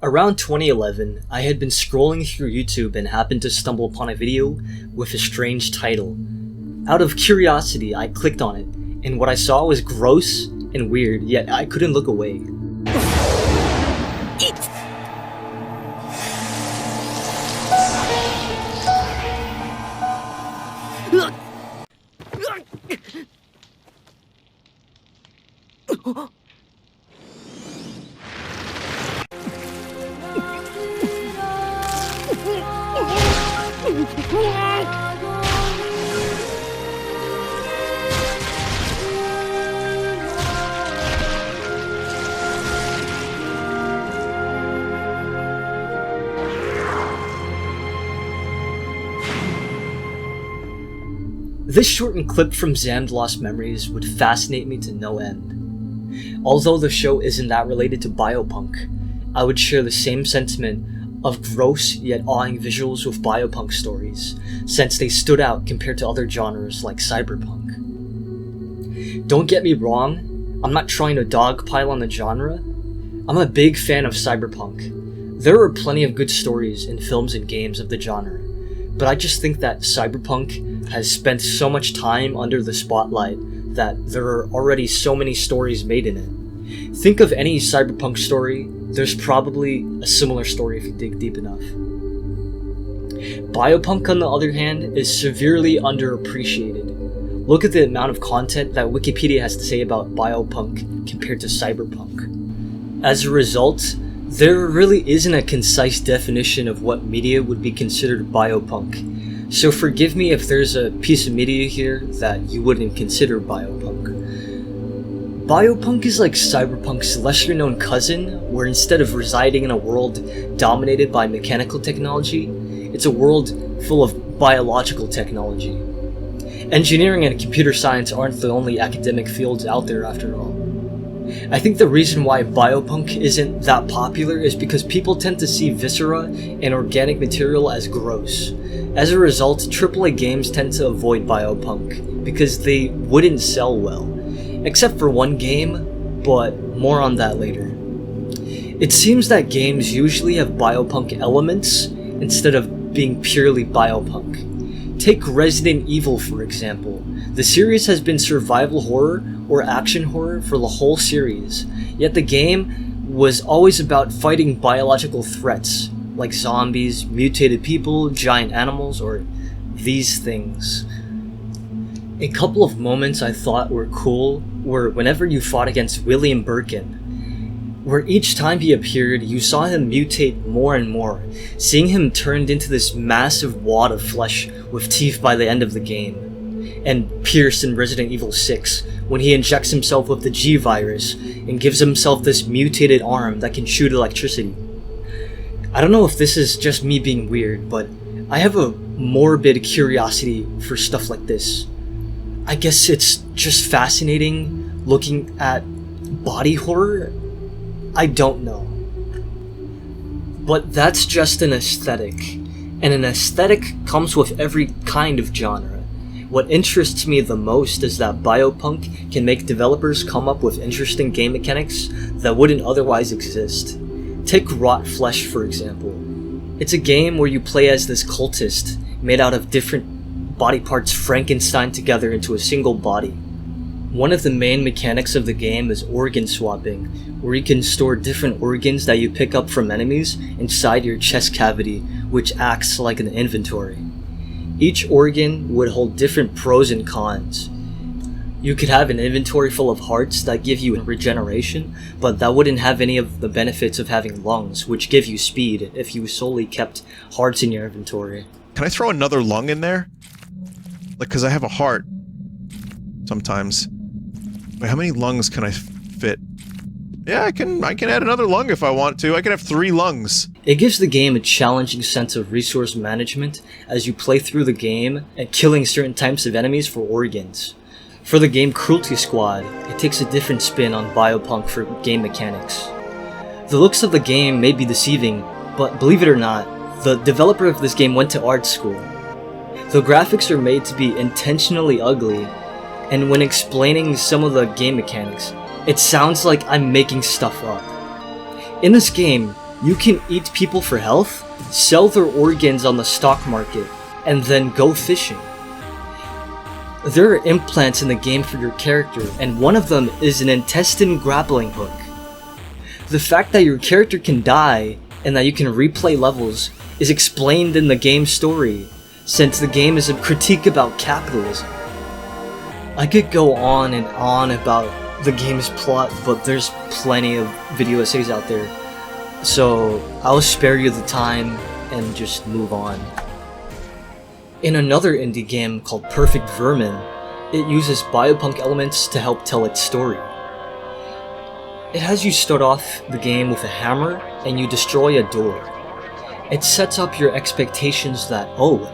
Around 2011, I had been scrolling through YouTube and happened to stumble upon a video with a strange title. Out of curiosity, I clicked on it, and what I saw was gross and weird, yet I couldn't look away. This shortened clip from Zam's Lost Memories would fascinate me to no end. Although the show isn't that related to Biopunk, I would share the same sentiment of gross yet awing visuals with Biopunk stories, since they stood out compared to other genres like cyberpunk. Don't get me wrong, I'm not trying to dogpile on the genre. I'm a big fan of cyberpunk. There are plenty of good stories in films and games of the genre, but I just think that cyberpunk has spent so much time under the spotlight that there are already so many stories made in it. Think of any cyberpunk story, there's probably a similar story if you dig deep enough. Biopunk, on the other hand, is severely underappreciated. Look at the amount of content that Wikipedia has to say about Biopunk compared to cyberpunk. As a result, there really isn't a concise definition of what media would be considered biopunk, so forgive me if there's a piece of media here that you wouldn't consider biopunk. Biopunk is like cyberpunk's lesser-known cousin, where instead of residing in a world dominated by mechanical technology, it's a world full of biological technology. Engineering and computer science aren't the only academic fields out there after all. I think the reason why biopunk isn't that popular is because people tend to see viscera and organic material as gross. As a result, AAA games tend to avoid biopunk because they wouldn't sell well. Except for one game, but more on that later. It seems that games usually have biopunk elements instead of being purely biopunk. Take Resident Evil for example. The series has been survival horror or action horror for the whole series, yet the game was always about fighting biological threats, like zombies, mutated people, giant animals, or these things. A couple of moments I thought were cool were whenever you fought against William Birkin, where each time he appeared, you saw him mutate more and more, seeing him turned into this massive wad of flesh with teeth by the end of the game. And Pierce in Resident Evil 6, when he injects himself with the G-Virus and gives himself this mutated arm that can shoot electricity. I don't know if this is just me being weird, but I have a morbid curiosity for stuff like this. I guess it's just fascinating looking at body horror? I don't know. But that's just an aesthetic, and an aesthetic comes with every kind of genre. What interests me the most is that Biopunk can make developers come up with interesting game mechanics that wouldn't otherwise exist. Take Wrought Flesh for example. It's a game where you play as this cultist made out of different body parts Frankenstein together into a single body. One of the main mechanics of the game is organ swapping, where you can store different organs that you pick up from enemies inside your chest cavity, which acts like an inventory. Each organ would hold different pros and cons. You could have an inventory full of hearts that give you regeneration, but that wouldn't have any of the benefits of having lungs, which give you speed if you solely kept hearts in your inventory. Can I throw another lung in there? Like, cause I have a heart. Sometimes. Wait, how many lungs can I fit? Yeah, I can add another lung if I want to. I can have 3 lungs. It gives the game a challenging sense of resource management as you play through the game and killing certain types of enemies for organs. For the game Cruelty Squad, it takes a different spin on Biopunk for game mechanics. The looks of the game may be deceiving, but believe it or not, the developer of this game went to art school. The graphics are made to be intentionally ugly, and when explaining some of the game mechanics, it sounds like I'm making stuff up. In this game, You can eat people for health, sell their organs on the stock market, and then go fishing. There are implants in the game for your character, and one of them is an intestine grappling hook. The fact that your character can die and that you can replay levels is explained in the game's story, since the game is a critique about capitalism. I could go on and on about the game's plot, but there's plenty of video essays out there, so I'll spare you the time and just move on. In another indie game called Perfect Vermin, it uses biopunk elements to help tell its story. It has you start off the game with a hammer and you destroy a door. It sets up your expectations that, oh,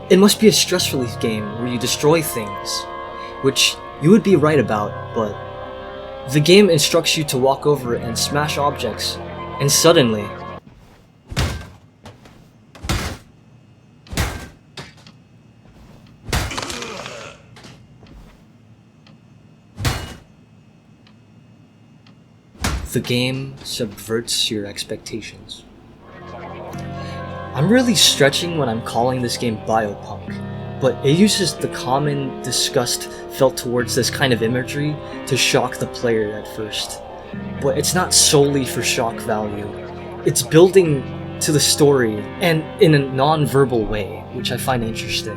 it must be a stress relief game where you destroy things, which you would be right about, but the game instructs you to walk over and smash objects, and suddenly, the game subverts your expectations. I'm really stretching when I'm calling this game Biopunk, but it uses the common disgust felt towards this kind of imagery to shock the player at first. But it's not solely for shock value. It's building to the story, and in a non-verbal way, which I find interesting.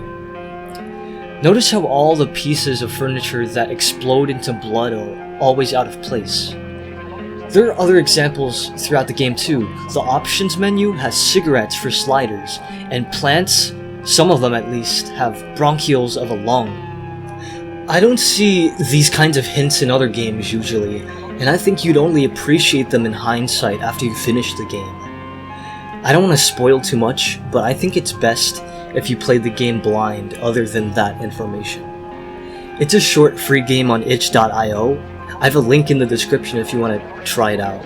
Notice how all the pieces of furniture that explode into blood are always out of place. There are other examples throughout the game too. The options menu has cigarettes for sliders, and plants, some of them at least, have bronchioles of a lung. I don't see these kinds of hints in other games usually, and I think you'd only appreciate them in hindsight after you finish the game. I don't want to spoil too much, but I think it's best if you play the game blind other than that information. It's a short free game on itch.io. I have a link in the description if you want to try it out.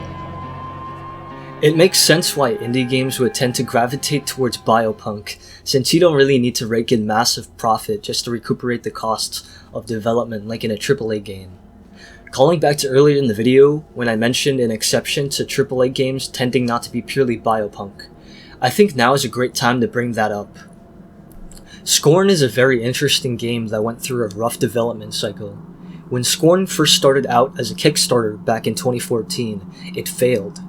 It makes sense why indie games would tend to gravitate towards Biopunk, since you don't really need to rake in massive profit just to recuperate the costs of development like in a AAA game. Calling back to earlier in the video, when I mentioned an exception to AAA games tending not to be purely Biopunk, I think now is a great time to bring that up. Scorn is a very interesting game that went through a rough development cycle. When Scorn first started out as a Kickstarter back in 2014, it failed.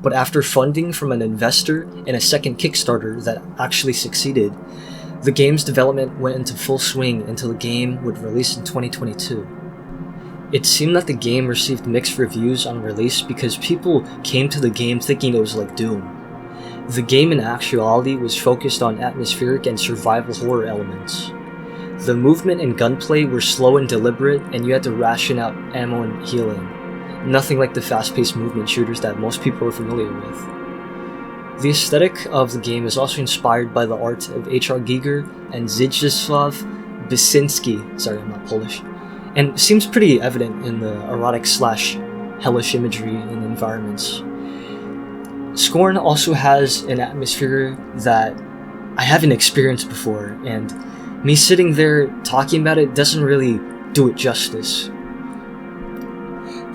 But after funding from an investor and a second Kickstarter that actually succeeded, the game's development went into full swing until the game would release in 2022. It seemed that the game received mixed reviews on release because people came to the game thinking it was like Doom. The game in actuality was focused on atmospheric and survival horror elements. The movement and gunplay were slow and deliberate, and you had to ration out ammo and healing. Nothing like the fast-paced movement shooters that most people are familiar with. The aesthetic of the game is also inspired by the art of H.R. Giger and Zdzisław Besinski, sorry I'm not Polish, and seems pretty evident in the erotic/hellish imagery and environments. Scorn also has an atmosphere that I haven't experienced before, and me sitting there talking about it doesn't really do it justice.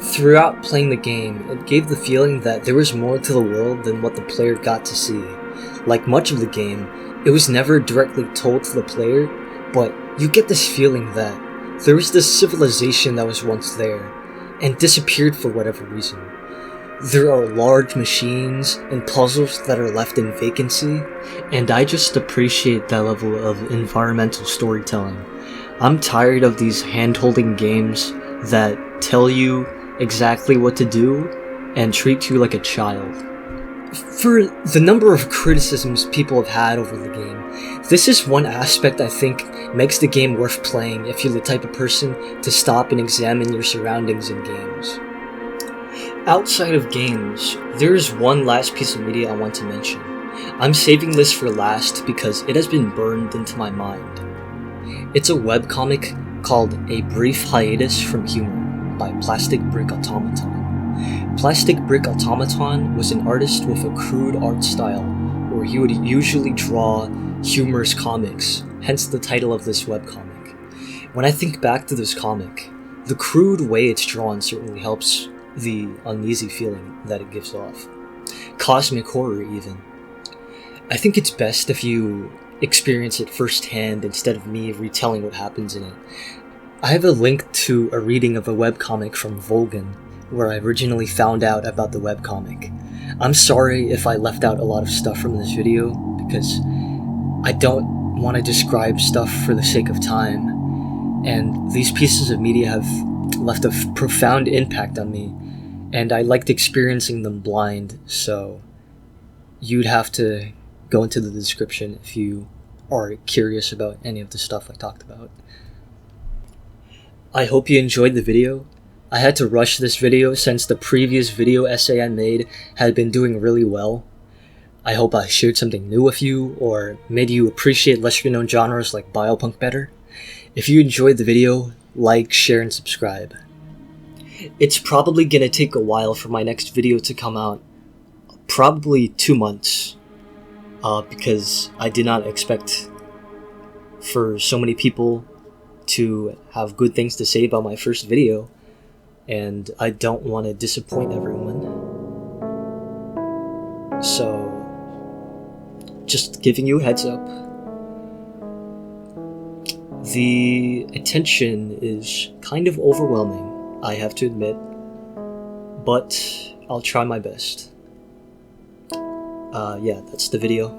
Throughout playing the game, it gave the feeling that there was more to the world than what the player got to see. Like much of the game, it was never directly told to the player, but you get this feeling that there was this civilization that was once there, and disappeared for whatever reason. There are large machines and puzzles that are left in vacancy, and I just appreciate that level of environmental storytelling. I'm tired of these hand-holding games that tell you exactly what to do and treat you like a child. For the number of criticisms people have had over the game, this is one aspect I think makes the game worth playing if you're the type of person to stop and examine your surroundings in games. Outside of games, there is one last piece of media I want to mention. I'm saving this for last because it has been burned into my mind. It's a webcomic called A Brief Hiatus from Humor by Plastic Brick Automaton. Plastic Brick Automaton was an artist with a crude art style where he would usually draw humorous comics, hence the title of this webcomic. When I think back to this comic, the crude way it's drawn certainly helps the uneasy feeling that it gives off. cosmic horror even. I think it's best if you experience it firsthand instead of me retelling what happens in it. I have a link to a reading of a webcomic from Volgan, where I originally found out about the webcomic. I'm sorry if I left out a lot of stuff from this video, because I don't want to describe stuff for the sake of time, and these pieces of media have left a profound impact on me, and I liked experiencing them blind, so you'd have to go into the description if you are curious about any of the stuff I talked about. I hope you enjoyed the video. I had to rush this video since the previous video essay I made had been doing really well. I hope I shared something new with you, or made you appreciate lesser known genres like Biopunk better. If you enjoyed the video, like, share, and subscribe. It's probably gonna take a while for my next video to come out. Probably 2 months. Because I did not expect for so many people to have good things to say about my first video, and I don't want to disappoint everyone. So, just giving you a heads up. The attention is kind of overwhelming, I have to admit, but I'll try my best. Yeah, that's the video.